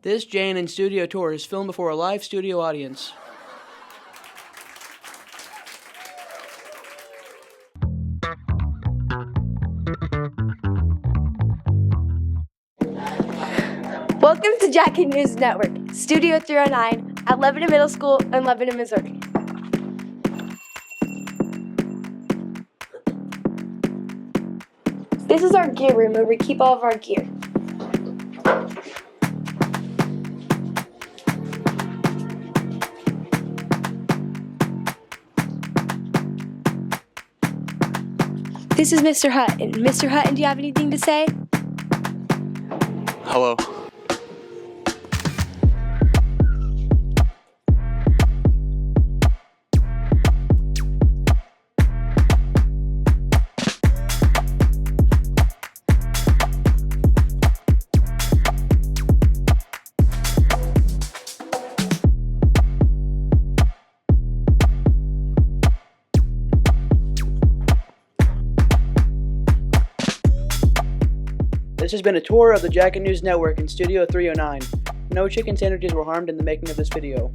This JNN Studio Tour is filmed before a live studio audience. Welcome to JNN News Network, Studio 309 at Lebanon Middle School in Lebanon, Missouri. This is our gear room where we keep all of our gear. This is Mr. Hutton. Mr. Hutton, do you have anything to say? Hello. This has been a tour of the JNN News Network in Studio 309. No chicken sandwiches were harmed in the making of this video.